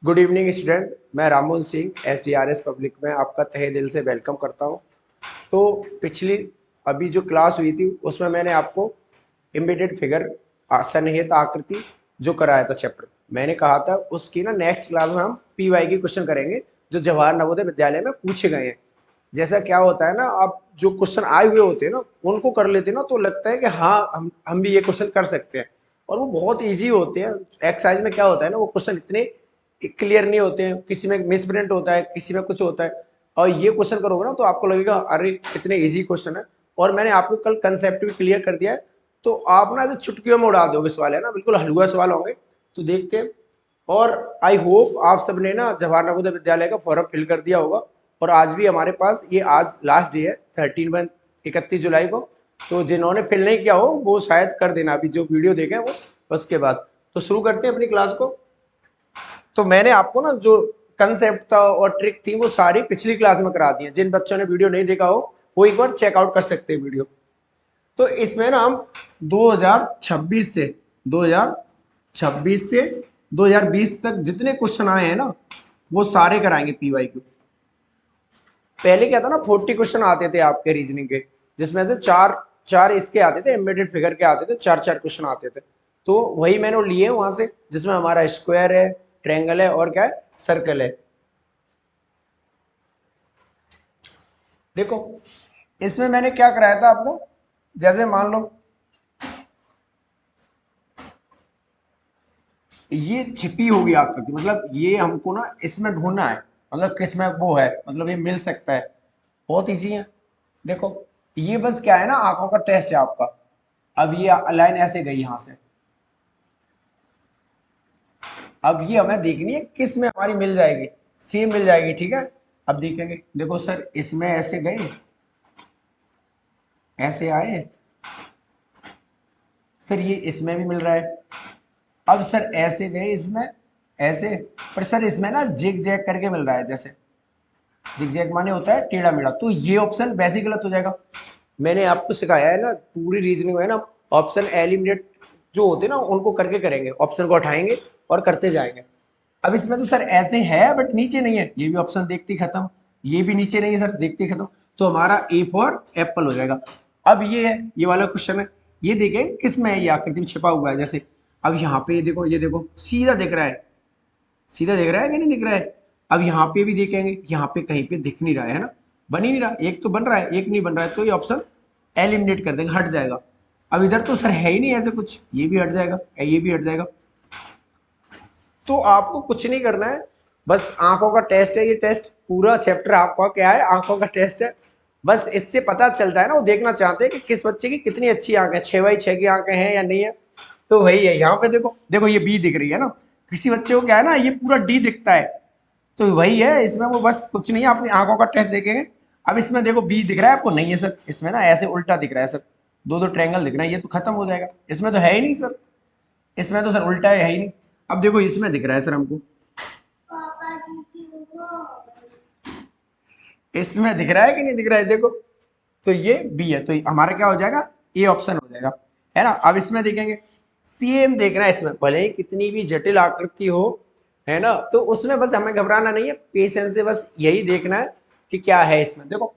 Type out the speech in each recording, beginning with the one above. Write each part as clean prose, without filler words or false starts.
Good evening student. मैं Ramohan Singh एसडीआरएस public में आपका तहे दिल से वेलकम करता हूं। तो पिछली अभी जो क्लास हुई थी उसमें मैंने आपको इम्बेडेड फिगर सन्निहित आकृति जो कराया था चैप्टर, मैंने कहा था उसकी ना नेक्स्ट क्लास में हम पीवाई की क्वेश्चन करेंगे जो जवाहर नवोदय विद्यालय में पूछे गए हैं। जैसा क्या होता है ना, आप जो क्वेश्चन आए हुए होते हैं ना उनको कर लेते हैं ना तो लगता है कि हाँ हम भी ये क्वेश्चन कर सकते हैं, और वो बहुत इजी होते हैं। एक्सरसाइज में क्या होता है ना, वो क्वेश्चन इतने क्लियर नहीं होते हैं, किसी में मिस प्रिंट होता है, किसी में कुछ होता है। और ये क्वेश्चन करोगे ना तो आपको लगेगा अरे कितने इजी क्वेश्चन है। और मैंने आपको कल कंसेप्ट भी क्लियर कर दिया है, तो आप ना ऐसे चुटकियों में उड़ा दोगे सवाल, है ना, बिल्कुल हलवा सवाल होंगे। तो देखते हैं। और आई होप आप सबने ना जवाहर नवोदय विद्यालय का फॉर्म फिल कर दिया होगा। और आज भी हमारे पास ये आज लास्ट डे है 31 जुलाई को। तो जिन्होंने फिल नहीं किया हो वो शायद कर देना, अभी जो वीडियो देखें वो उसके बाद। तो शुरू करते हैं अपनी क्लास को। तो मैंने आपको ना जो कंसेप्ट था और ट्रिक थी वो सारी पिछली क्लास में करा दी है। जिन बच्चों ने वीडियो नहीं देखा हो वो एक बार चेकआउट कर सकते हैं वीडियो। तो इसमें ना हम 2026 से 2026 से 2020 तक जितने क्वेश्चन आए हैं ना वो सारे कराएंगे पीवाई क्यू। पहले क्या था ना, 40 क्वेश्चन आते थे आपके रीजनिंग के, जिसमें से चार चार इसके आते थे, एम्बेडेड फिगर के आते थे, चार चार क्वेश्चन आते थे। तो वही मैंने लिए वहां से, जिसमें हमारा स्क्वायर है, ट्रायंगल है और क्या है, सर्कल है। देखो इसमें मैंने क्या कराया था आपको, जैसे मान लो ये छिपी होगी आकृति, मतलब ये हमको ना इसमें ढूंढना है, मतलब किसमें वो है, मतलब ये मिल सकता है। बहुत ईजी है। देखो ये बस क्या है ना, आंखों का टेस्ट है आपका। अब ये लाइन ऐसे गई यहां से, अब ये हमें देखनी है किस में हमारी मिल जाएगी, सेम मिल जाएगी, ठीक है। अब देखेंगे, देखो सर इसमें ऐसे गए, ऐसे आए, सर ये इसमें भी मिल रहा है। अब सर ऐसे गए इसमें, ऐसे, पर सर इसमें ना जिग जैग करके मिल रहा है, जैसे जिग जैग माने होता है टेढ़ा मेढ़ा, तो ये ऑप्शन वैसे ही गलत हो जाएगा। मैंने आपको सिखाया है ना पूरी रीजनिंग में ना, ऑप्शन एलिमिनेट जो होते हैं ना उनको करके करेंगे, ऑप्शन को उठाएंगे और करते जाएंगे। अब इसमें तो सर ऐसे है बट नीचे नहीं है, ये भी ऑप्शन देखते ही खत्म, ये भी नीचे नहीं है सर, देखते ही खत्म। तो हमारा ए फॉर एप्पल हो जाएगा। अब ये है, ये वाला क्वेश्चन है, ये देखें किस में है, ये आकृति में छिपा हुआ है जैसे। अब यहाँ पे ये देखो सीधा दिख रहा है, सीधा दिख रहा है कि नहीं दिख रहा है। अब यहाँ पे भी देखेंगे, यहाँ पे कहीं पे दिख नहीं रहा है ना, बन ही नहीं रहा, एक तो बन रहा है एक नहीं बन रहा है, तो ये ऑप्शन एलिमिनेट कर देंगे, हट जाएगा। अब इधर तो सर है ही नहीं ऐसे कुछ, ये भी हट जाएगा, ये भी हट जाएगा। तो आपको कुछ नहीं करना है, बस आंखों का टेस्ट है, ये टेस्ट पूरा चैप्टर आपका क्या है, आंखों का टेस्ट है। बस इससे पता चलता है ना, वो देखना चाहते हैं कि किस बच्चे की कितनी अच्छी आंखें, 6/6 की आंखें हैं या नहीं है। तो वही है, यहाँ पे देखो देखो ये बी दिख रही है ना, किसी बच्चे को क्या है ना ये पूरा डी दिखता है। तो वही है इसमें, वो बस कुछ नहीं है, अपनी आंखों का टेस्ट देखेंगे। अब इसमें देखो बी दिख रहा है आपको, नहीं है सर, इसमें ना ऐसे उल्टा दिख रहा है सर, दो दो ट्रायंगल दिख रहा है, ये तो खत्म हो जाएगा, इसमें तो है ही नहीं सर, इसमें तो सर उल्टा है ही नहीं। अब देखो इसमें दिख रहा है सर हमको, इसमें दिख रहा है कि नहीं दिख रहा है, देखो। तो ये बी है, तो हमारा क्या हो जाएगा, ए ऑप्शन हो जाएगा, है ना। अब इसमें देखेंगे, सेम देखना है इसमें, भले ही कितनी भी जटिल आकृति हो, है ना, तो उसमें बस हमें घबराना नहीं है, पेशेंस से बस यही देखना है कि क्या है इसमें। देखो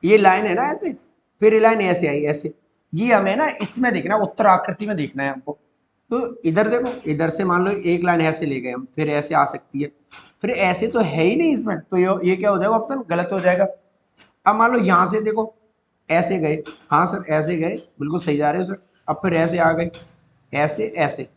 ये लाइन है ना ऐसे, फिर ये लाइन ऐसे आई ऐसे, ये हमें ना इसमें देखना है, उत्तर आकृति में देखना है हमको। तो इधर देखो, इधर से मान लो एक लाइन ऐसे ले गए हम, फिर ऐसे आ सकती है, फिर ऐसे तो है ही नहीं इसमें, तो ये क्या हो जाएगा, ऑप्शन गलत हो जाएगा। अब मान लो यहां से देखो, ऐसे गए, हाँ सर ऐसे गए, बिल्कुल सही जा रहे हो सर। अब फिर ऐसे आ गए, ऐसे ऐसे,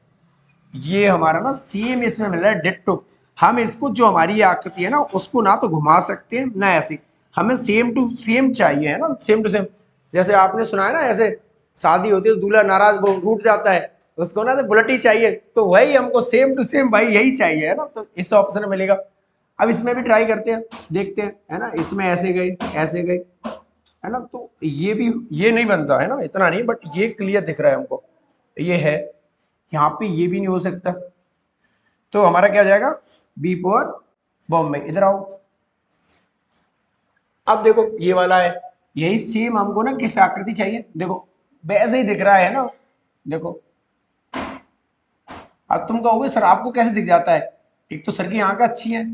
ये हमारा ना सेम इसमें मिल रहा है डिट्टो। हम इसको जो हमारी आकृति है ना उसको ना तो घुमा सकते हैं ना ऐसे, हमें सेम टू सेम चाहिए, है ना, सेम टू सेम। जैसे आपने सुना है ना, ऐसे शादी होती है दूल्हा नाराज वो रूठ जाता है, उसको ना तो बुलेट ही चाहिए, तो वही हमको सेम टू सेम भाई यही चाहिए, है ना, तो इस ऑप्शन में मिलेगा। अब इसमें भी ट्राई करते हैं, देखते हैं, है ना, इसमें ऐसे गए ऐसे गए, है ना, तो ये भी ये नहीं बनता है ना, इतना नहीं, बट ये क्लियर दिख रहा है हमको, ये है। यहाँ पे ये भी नहीं हो सकता, तो हमारा क्या हो जाएगा, बी फॉर बॉम्बे। इधर आओ, अब देखो ये वाला है, यही सेम हमको ना किस आकृति चाहिए, देखो वैसे ही दिख रहा है ना, देखो। अब तुम कहोगे सर आपको कैसे दिख जाता है, एक तो सर की आंख अच्छी है,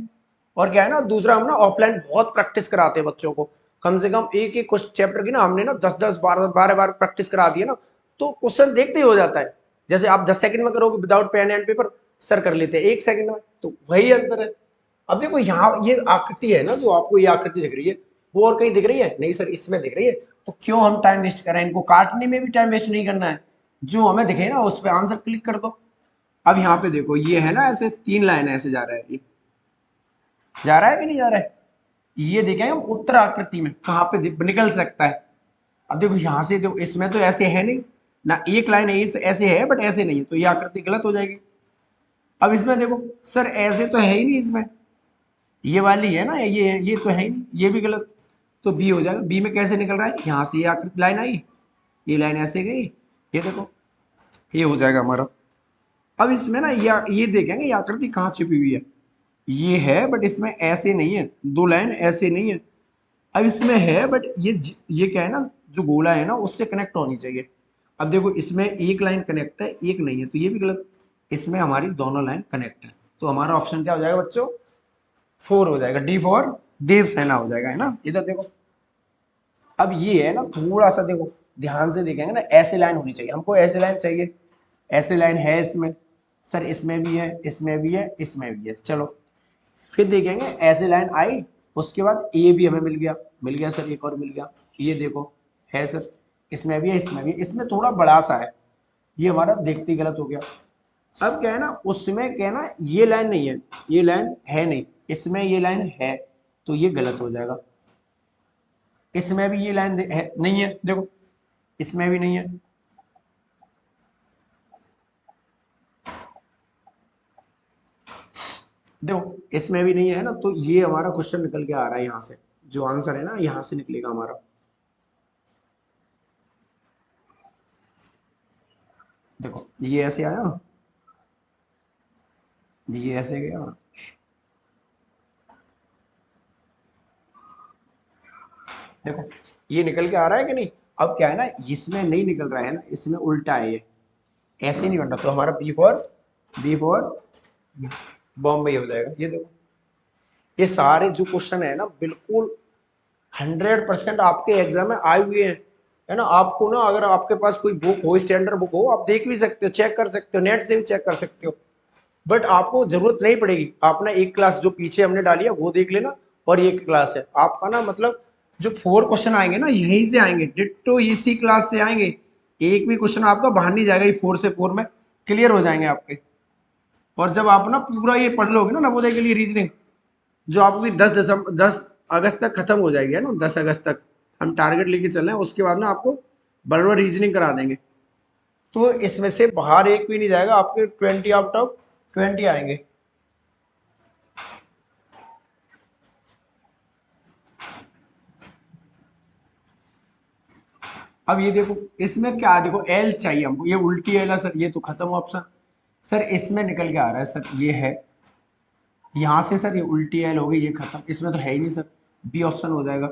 और क्या है ना, दूसरा हम ना ऑफलाइन बहुत प्रैक्टिस कराते हैं बच्चों को। कम से कम एक एक चैप्टर की ना हमने ना 10-10 12 बार प्रैक्टिस करा दी है ना, तो क्वेश्चन देखते ही हो जाता है। जैसे आप 10 सेकंड में करोगे without pen and paper, sir कर लेते हैं 1 सेकंड में, तो वही अंतर है। अब देखो यहाँ ये आकृति है ना, जो आपको ये आकृति दिख रही है, वो और कहीं दिख रही है नहीं सर, इसमें दिख रही है। तो क्यों हम टाइम वेस्ट करें, इनको काटने में भी टाइम वेस्ट नहीं करना है, जो हमें दिखे ना उस पर आंसर क्लिक कर दो। अब यहाँ पे देखो ये है ना, ऐसे 3 लाइन ऐसे जा रहा है, ये जा रहा है कि नहीं जा रहा है, ये देखेंगे हम उत्तर आकृति में कहाँ पे निकल सकता है। अब देखो यहाँ से, देखो इसमें तो ऐसे है नहीं ना, एक लाइन ऐसे है बट ऐसे नहीं है, तो ये आकृति गलत हो जाएगी। अब इसमें देखो सर ऐसे तो है ही नहीं इसमें, ये वाली है ना, ये तो है ही नहीं, ये भी गलत। तो बी हो जाएगा। बी में कैसे निकल रहा है, यहाँ से ये आकृति लाइन आई, ये लाइन ऐसे गई, ये देखो, ये हो जाएगा हमारा। अब इसमें ना ये देखेंगे ये आकृति कहाँ छिपी हुई है, ये है बट इसमें ऐसे नहीं है, 2 लाइन ऐसे नहीं है। अब इसमें है बट ये क्या है ना, जो गोला है ना उससे कनेक्ट होनी चाहिए। अब देखो इसमें एक लाइन कनेक्ट है, एक नहीं है, तो ये भी गलत। इसमें हमारी दोनों लाइन कनेक्ट है, तो हमारा ऑप्शन क्या हो जाएगा बच्चों, 4 हो जाएगा, डी फॉर देवसेना हो जाएगा, है ना। इधर देखो, अब ये है ना, थोड़ा सा देखो ध्यान से देखेंगे ना, ऐसे लाइन होनी चाहिए, हमको ऐसे लाइन चाहिए, ऐसे लाइन है इसमें, सर इसमें भी है, इसमें भी है, इसमें भी है। चलो फिर देखेंगे ऐसे लाइन आई, उसके बाद ए भी हमें मिल गया सर, एक और मिल गया, ये देखो है सर, इसमें भी है, इसमें भी है, इसमें थोड़ा बड़ा सा है, ये हमारा देखते ही गलत हो गया। अब क्या है ना, उसमें क्या है ना, ये लाइन नहीं है, ये लाइन है नहीं, इसमें ये लाइन है, तो ये गलत हो जाएगा। इसमें भी ये लाइन है नहीं है, देखो इसमें भी नहीं है, देखो इसमें भी नहीं है ना, तो ये हमारा क्वेश्चन निकल के आ रहा है यहाँ से, जो आंसर है ना यहाँ से निकलेगा हमारा। देखो ये ऐसे आया, ये ऐसे गया, देखो ये निकल के आ रहा है कि नहीं। अब क्या है ना, इसमें नहीं निकल रहा है ना, इसमें उल्टा है ये, ऐसे नहीं बन रहा, तो हमारा बी फॉर बॉम्बे हो जाएगा। ये देखो ये सारे जो क्वेश्चन है ना, बिल्कुल 100% आपके एग्जाम में आए हुए हैं, है ना। आपको ना अगर आपके पास कोई बुक हो, स्टैंडर्ड बुक हो, आप देख भी सकते हो, चेक कर सकते हो, नेट से भी चेक कर सकते हो, बट आपको जरूरत नहीं पड़ेगी। आप ना एक क्लास जो पीछे हमने डाली है वो देख लेना, और ये क्लास है आपका ना, मतलब जो 4 क्वेश्चन आएंगे ना यहीं से आएंगे, डिट्टो इसी क्लास से आएंगे, एक भी क्वेश्चन आपका बाहर नहीं जाएगा, ये 4 से 4 में क्लियर हो जाएंगे आपके। और जब आप ना पूरा ये पढ़ लोगे ना नवोदय के लिए रीजनिंग, जो आपकी 10 अगस्त तक खत्म हो जाएगी, है ना, 10 अगस्त तक हम टारगेट लेके चल रहे हैं, उसके बाद ना आपको बराबर रीजनिंग करा देंगे, तो इसमें से बाहर एक भी नहीं जाएगा, आपके 20 आउट ऑफ 20 आएंगे। अब ये देखो इसमें क्या है, देखो एल चाहिए हमको, ये उल्टी एल है सर, ये तो खत्म ऑप्शन। सर इसमें निकल के आ रहा है सर, ये है यहाँ से सर, ये उल्टी एल हो गई, ये खत्म, इसमें तो है ही नहीं सर, बी ऑप्शन हो जाएगा।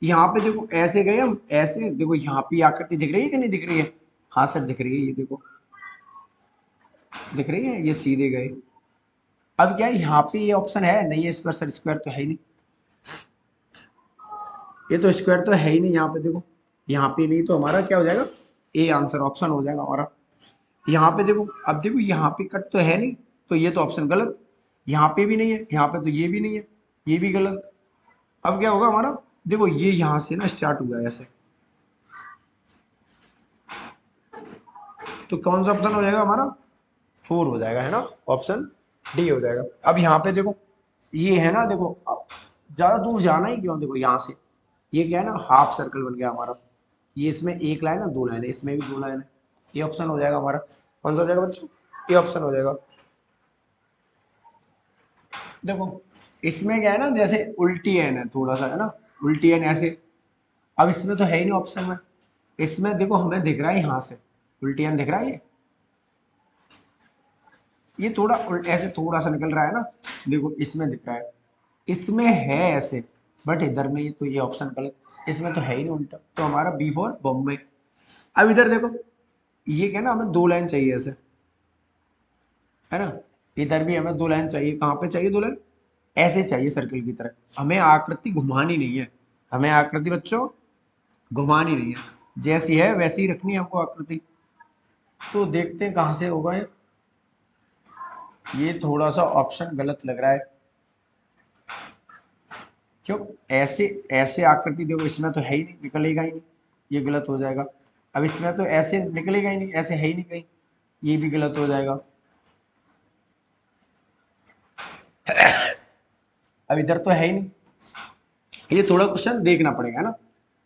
यहाँ पे देखो ऐसे गए हम, ऐसे देखो यहाँ पे आकृति दिख रही है कि नहीं दिख रही है, हाँ सर दिख रही है, ये देखो दिख रही है, ये सीधे गए। अब क्या है, यहाँ पे ये ऑप्शन है नहीं है, स्क्वायर सर, स्क्वायर तो है ही नहीं, ये तो स्क्वायर तो है ही नहीं, यहाँ पे देखो, यहाँ पे नहीं, तो हमारा क्या हो जाएगा, ए आंसर ऑप्शन हो जाएगा हमारा। यहाँ पे देखो, अब देखो यहाँ पे कट तो है नहीं, तो ये तो ऑप्शन गलत, यहाँ पे भी नहीं है, यहाँ पे तो ये भी नहीं है, ये भी गलत। अब क्या होगा हमारा, देखो ये यहाँ से ना स्टार्ट हुआ है ऐसे, तो कौन सा ऑप्शन हो जाएगा हमारा, 4 हो जाएगा, है ना, ऑप्शन डी हो जाएगा। अब यहाँ पे देखो ये है ना, देखो अब ज्यादा दूर जाना ही क्यों, देखो यहाँ से ये क्या है ना, हाफ सर्कल बन गया हमारा, ये इसमें एक लाइन है, 2 लाइन है, इसमें भी 2 लाइन है, ये ऑप्शन हो जाएगा हमारा। कौन सा हो जाएगा बच्चों, ये ऑप्शन हो जाएगा। देखो इसमें क्या है ना, जैसे उल्टी एन है थोड़ा सा, है ना, उल्टी एन ऐसे, अब इसमें तो है ही नहीं ऑप्शन में, इसमें देखो हमें दिख रहा है यहाँ से उल्टी एन दिख रहा है, ये थोड़ा ऐसे थोड़ा सा निकल रहा है ना, देखो इसमें दिख रहा है, इसमें है ऐसे बट इधर नहीं, तो ये ऑप्शन गलत, इसमें तो है ही नहीं उल्टा, तो हमारा बी फॉर बॉम्बे। अब इधर देखो ये क्या है ना, हमें 2 लाइन चाहिए ऐसे, है ना, इधर भी हमें दो लाइन चाहिए, कहाँ पे चाहिए दो लाइन, ऐसे चाहिए सर्कल की तरह। हमें आकृति घुमानी नहीं है, हमें आकृति बच्चों घुमानी नहीं है, जैसी है वैसी ही रखनी है हमको आकृति। तो देखते हैं कहाँ से होगा ये थोड़ा सा ऑप्शन गलत लग रहा है। क्यों, ऐसे ऐसे आकृति देखो, इसमें तो है ही नहीं, निकलेगा ही नहीं, ये गलत हो जाएगा। अब इसमें तो ऐसे निकलेगा ही नहीं, ऐसे है ही नहीं कहीं, ये भी गलत हो जाएगा। अब इधर तो है ही नहीं, ये थोड़ा क्वेश्चन देखना पड़ेगा ना,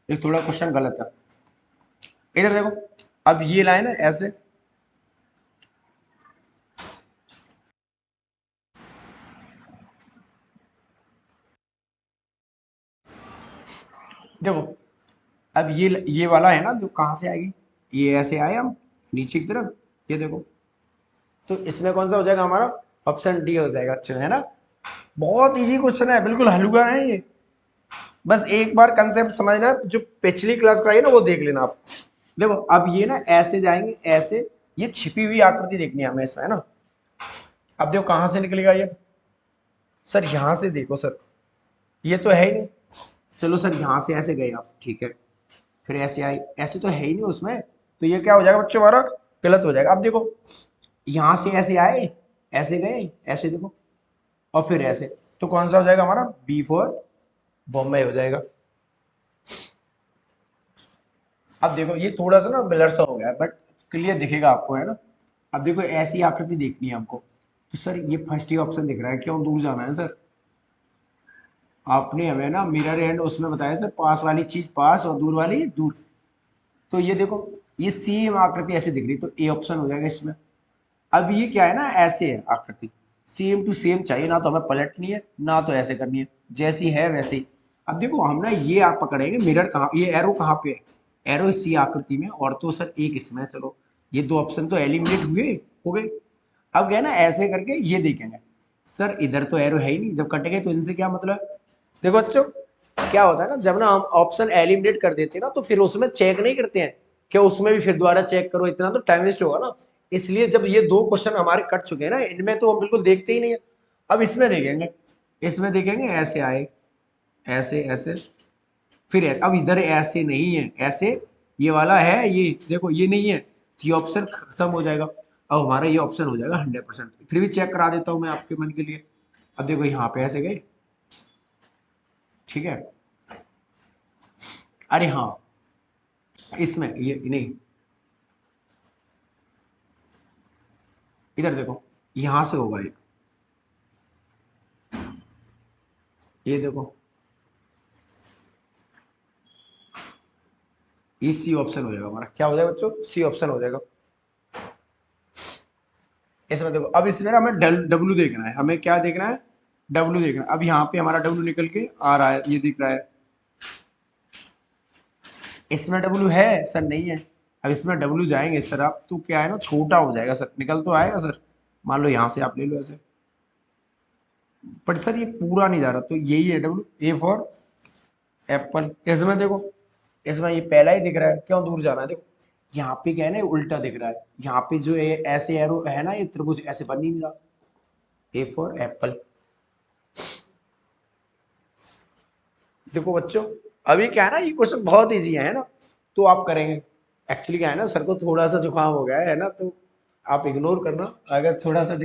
ये थोड़ा क्वेश्चन गलत है। इधर देखो, अब ये लाइन है ऐसे, देखो अब ये वाला है ना जो कहाँ से आएगी, ये ऐसे आए हम नीचे की तरफ, ये देखो, तो इसमें कौन सा हो जाएगा हमारा, ऑप्शन डी हो जाएगा। अच्छा है ना, बहुत इजी क्वेश्चन है, बिल्कुल हलवा है ये। बस एक बार कंसेप्ट समझना, जो पिछली क्लास कराई ना वो देख लेना आप। देखो अब ये ना ऐसे जाएंगे ऐसे, ये छिपी हुई आकृति देखनी है हमें इसमें, है ना। अब देखो कहाँ से निकलेगा ये, सर यहाँ से देखो सर, ये तो है ही नहीं। चलो सर यहाँ से ऐसे गए आप, ठीक है, फिर ऐसे आए, ऐसे तो है ही नहीं उसमें, तो ये क्या हो जाएगा बच्चों हमारा, गलत हो जाएगा। अब देखो यहाँ से ऐसे आए, ऐसे गए, ऐसे देखो, और फिर ऐसे, तो कौन सा हो जाएगा हमारा, बी फॉर बॉम्बे हो जाएगा। अब देखो ये थोड़ा सा ना ब्लर सा हो गया, बट क्लियर दिखेगा आपको, है ना। अब देखो ऐसी आकृति देखनी है हमको, तो सर ये फर्स्ट ही ऑप्शन दिख रहा है, क्यों दूर जाना है सर, आपने हमें ना मिरर एंड उसमें बताया सर, पास वाली चीज पास और दूर वाली दूर। तो ये देखो ये सेम आकृति ऐसे दिख रही, तो ए ऑप्शन हो जाएगा इसमें। अब ये क्या है ना, ऐसे है आकृति, सेम टू सेम चाहिए, ना तो हमें पलटनी है ना तो ऐसे करनी है, जैसी है वैसे ही। अब देखो हम ना ये आप पकड़ेंगे, मिरर कहाँ, ये एरो कहाँ पे है, एरो इसी आकृति में, और तो सर एक इसमें, चलो ये दो ऑप्शन तो एलिमिनेट हुए, हो गए। अब क्या है ना, ऐसे करके ये देखेंगे, सर इधर तो एरो है ही नहीं, जब कटेंगे तो इनसे क्या मतलब। देखो बच्चों क्या होता है ना, जब ना हम ऑप्शन एलिमिनेट कर देते हैं ना, तो फिर उसमें चेक नहीं करते हैं, क्या उसमें भी फिर दोबारा चेक करो, इतना तो टाइम वेस्ट होगा ना। इसलिए जब ये दो क्वेश्चन हमारे कट चुके हैं ना, इनमें तो हम बिल्कुल देखते ही नहीं है। अब इसमें देखेंगे, इसमें देखेंगे ऐसे आए, ऐसे ऐसे, फिर अब इधर ऐसे नहीं है, ऐसे ये वाला है, ये देखो ये नहीं है, तो ये ऑप्शन खत्म हो जाएगा। अब हमारा ये ऑप्शन हो जाएगा 100%। फिर भी चेक करा देता हूँ मैं आपके मन के लिए। अब देखो यहाँ पे ऐसे गए, ठीक है, अरे हाँ, इसमें ये नहीं, इधर देखो यहां से होगा ये देखो, ये सी ऑप्शन हो जाएगा हमारा, क्या हो जाएगा बच्चों, सी ऑप्शन हो जाएगा। इसमें देखो अब इसमें ना हमें डब्लू देखना है, हमें क्या देखना है, डब्लू देखना है। अब यहाँ पे हमारा डब्लू निकल के आ रहा है, ये दिख रहा है, इसमें डब्लू है सर, नहीं है। अब इसमें डब्लू जाएंगे सर आप, तो क्या है ना, छोटा हो जाएगा सर, निकल तो आएगा सर, मान लो यहाँ से आप ले लो ऐसे, बट सर ये पूरा नहीं जा रहा, तो यही है डब्लू, ए फॉर एप्पल। इसमें देखो, इसमें ये पहला ही दिख रहा है, क्यों दूर जाना है, देखो यहाँ पे क्या है ना, उल्टा दिख रहा है, यहाँ पे जो ये ऐसे एरो है ना, ये त्रिभुज ऐसे बन ही नहीं रहा, ए फॉर एप्पल। देखो बच्चों अभी क्या है ना, ये क्वेश्चन बहुत इजी है ना, तो आप करेंगे। एक्चुअली क्या है ना, सर को थोड़ा सा जुकाम हो गया है ना, तो आप इग्नोर करना अगर थोड़ा सा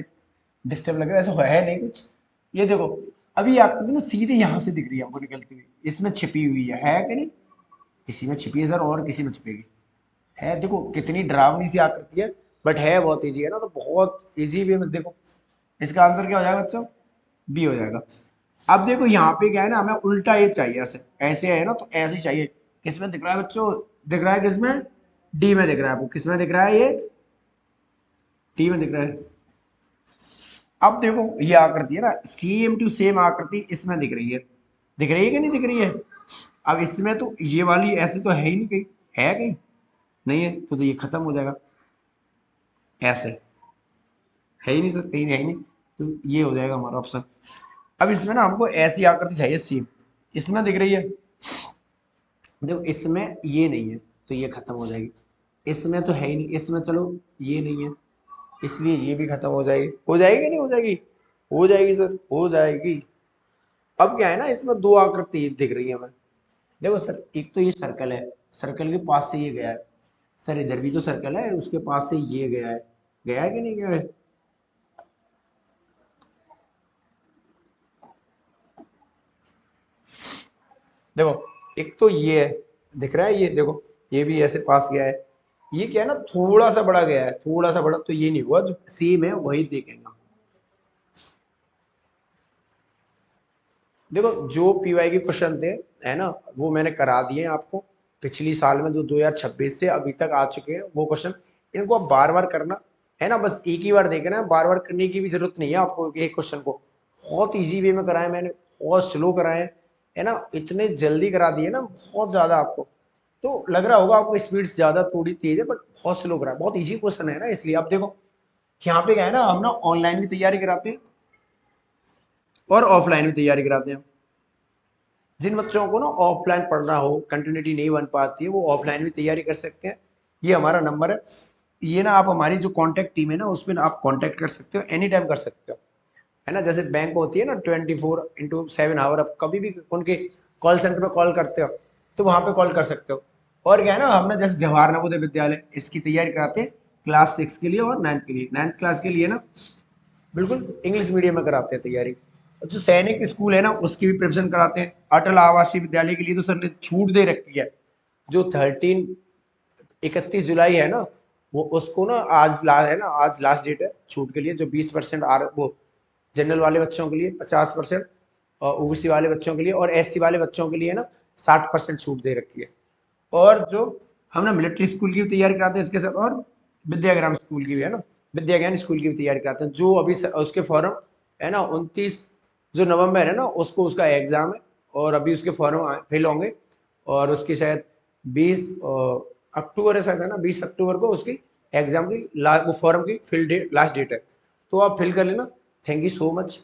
डिस्टर्ब लगे, ऐसा है नहीं कुछ। ये देखो अभी आपको ना सीधे यहाँ से दिख रही है हमको निकलती हुई, इसमें छिपी हुई है कि नहीं, इसी में छिपी है सर, और किसी में छिपेगी, है देखो कितनी डरावनी सी आकृति है, बट है बहुत इजी है ना, तो बहुत इजी वे में देखो, इसका आंसर क्या हो जाएगा बच्चों, बी हो जाएगा। अब देखो यहाँ पे क्या है ना, हमें उल्टा ये चाहिए, ऐसे ऐसे है ना, तो ऐसे ही चाहिए। किसमें दिख रहा है बच्चों, दिख रहा है किसमें, डी में दिख रहा है, आपको किसमें दिख रहा है ये, डी में दिख रहा है। अब देखो ये आकृति है ना, सेम टू सेम आकृति इसमें दिख रही है, दिख रही है कि नहीं दिख रही है। अब इसमें तो ये वाली ऐसे तो है ही नहीं कहीं, है कहीं नहीं है, तो ये खत्म हो जाएगा, ऐसे है ही नहीं सर, कहीं है ही नहीं, तो ये हो जाएगा हमारा ऑप्शन। अब इसमें ना हमको ऐसी आकृति चाहिए सेम, इसमें दिख रही है, देखो इसमें ये नहीं है, तो ये खत्म हो जाएगी, इसमें तो है ही नहीं, इसमें चलो ये नहीं है, इसलिए ये भी खत्म हो जाएगी कि नहीं हो जाएगी? हो जाएगी सर, हो जाएगी। अब क्या है ना, इसमें दो आकृति दिख रही है हमें। देखो सर, एक तो ये सर्कल है, सर्कल के पास से ये गया है। सर इधर भी तो सर्कल है, उसके पास से ये गया है कि नहीं गया है? देखो, एक तो ये है, दिख रहा है ये, देखो ये भी ऐसे पास गया है। ये क्या है ना, थोड़ा सा बड़ा गया है, थोड़ा सा बड़ा, तो ये नहीं हुआ, जो सेम है वही देखेंगे हम। देखो जो पीवाई के क्वेश्चन थे, है ना, वो मैंने करा दिए हैं आपको। पिछली साल में जो 2026 से अभी तक आ चुके हैं वो क्वेश्चन, इनको आप बार बार करना, है ना, बस एक ही बार देखना है, बार बार करने की भी जरूरत नहीं है आपको। एक क्वेश्चन को बहुत इजी वे में कराया मैंने, बहुत स्लो कराए हैं, है ना, इतने जल्दी करा दिए ना, बहुत ज़्यादा आपको। तो लग रहा होगा आपको स्पीड ज़्यादा थोड़ी तेज है, बट बहुत स्लो करा है, बहुत इजी क्वेश्चन है ना, इसलिए आप देखो यहाँ पे क्या है ना, हम ना ऑनलाइन भी तैयारी कराते हैं और ऑफलाइन भी तैयारी कराते हैं। जिन बच्चों को ना ऑफलाइन पढ़ना हो, कंटिन्यूटी नहीं बन पाती है, वो ऑफलाइन भी तैयारी कर सकते हैं। ये हमारा नंबर है, ये ना आप हमारी जो कांटेक्ट टीम है ना, उसमें आप कांटेक्ट कर सकते हो, एनी टाइम कर सकते हो, है ना। जैसे बैंक होती है ना 24/7 आप कभी भी उनके कॉल सेंटर पे कॉल करते हो, तो वहाँ पे कॉल कर सकते हो। और क्या है ना, हमने जैसे जवाहर नवोदय विद्यालय इसकी तैयारी कराते हैं क्लास 6 के लिए और 9th के लिए। 9th क्लास के लिए ना बिल्कुल इंग्लिश मीडियम में कराते हैं तैयारी। और जो सैनिक स्कूल है ना, उसकी भी प्रिपरेशन कराते हैं। अटल आवासीय विद्यालय के लिए तो सर ने छूट दे रखी है, जो 31 जुलाई है ना, वो उसको ना आज है ना, आज लास्ट डेट है छूट के लिए। जो 20% आ वो जनरल वाले बच्चों के लिए, 50%, और ओबीसी वाले बच्चों के लिए और एससी वाले बच्चों के लिए ना 60% छूट दे रखी है। और जो हम ना मिलिट्री स्कूल की भी तैयारी कराते हैं इसके साथ, और विद्याग्राम स्कूल की भी, है ना, विद्या ज्ञान स्कूल की भी तैयारी कराते हैं। जो अभी उसके फॉर्म, है ना, 29 जो नवंबर है ना, उसको उसका एग्ज़ाम है, और अभी उसके फॉर्म फिल होंगे। और उसकी शायद 20 अक्टूबर है शायद, है ना, 20 अक्टूबर को उसकी एग्ज़ाम की वो फॉर्म की फिल डेट, लास्ट डेट है। तो आप फिल कर लेना। Thank you so much.